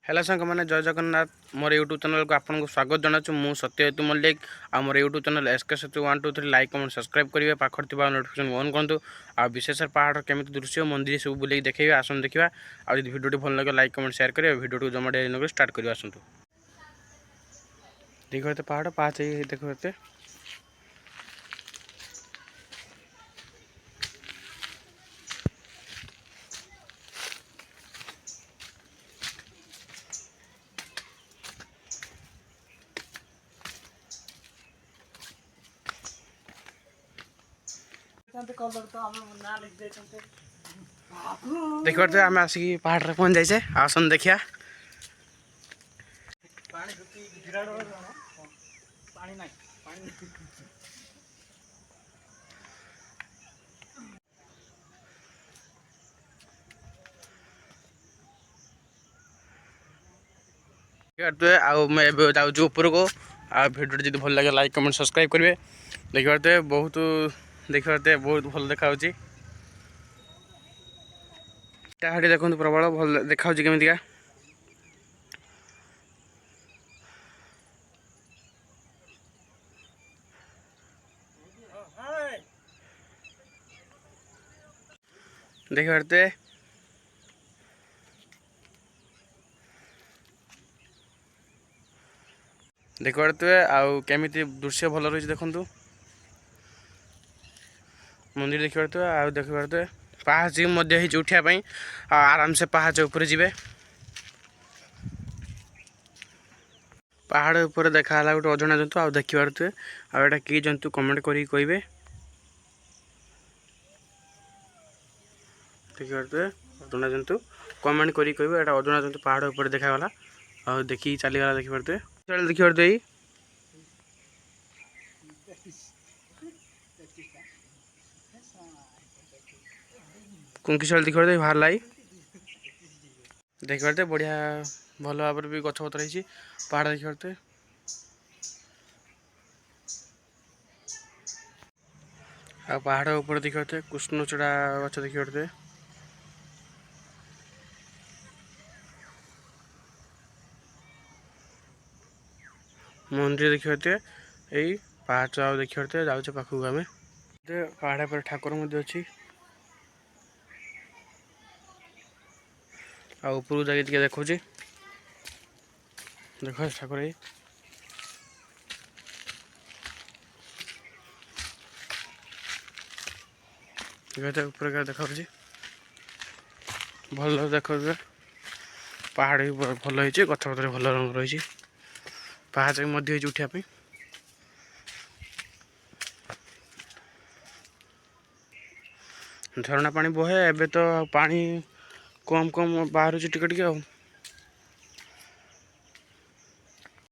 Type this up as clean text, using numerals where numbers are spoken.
hello सांग मैंने जय जगन्नाथ मोर यूट्यूब चैनल को आपको स्वागत जनाऊँ मु सत्यजित मल्लिक आ मोर YouTube channel SK Satyu 123 like comment subscribe करेंगे पाखर थी नोटिफिकेशन ऑन करूँ आ विशेष पहाड़ केमी दृश्य मंदिर सब बुले देखिए आसन देखा आ वीडियो भल लगे लाइक कमेंट शेयर करेंगे वीडियो जमा डेरी स्टार्ट कर आसतु देखते पहाड़ पाँच देखते देखते आम आसिक पहाड़ पहुँच जाइए आसन देखिया जाऊँ ऊपर को आ भिडियो जी भल लगे लाइक कमेंट सब्सक्राइब करेंगे देखते बहुत देखते बहुत भल देखा देखते प्रबल भल देखा केमिका देखते देखते आमी दृश्य भल रही देखु मंदिर देखते देखते पाहाच उठापी आराम से पाहाच ऊपर जी पहाड़ ऊपर देखा गोटे अजଣା जंतु आ देखी पारे आटा कि जंतु कमेंट करें देखिए अजଣା जंतु कमेंट करें अजଣା जंतु पहाड़ ऊपर देखागला आ देखी चलीगला देखिपारे देखिए कुंकीशाल देखिए बाहर लाई देखिए बढ़िया भल भाव भी गछपतर रही पहाड़ देखिए आ पहाड़ ऊपर देखिए कृष्णचूड़ा गछ देखिए मंदिर देखिए यही पाहाच देखिए जाऊे पाखक आम पहाड़ पर ठाकुर अच्छी आ ऊपर जाके देखुँ देख ठाकुर ऊपर देखा भल देख पहाड़ भी भल हो गछपतर भल रंग रही पाहाच भी उठापी झरणा पानी बहे एबे तो पानी कम कम बाहर टिके टिके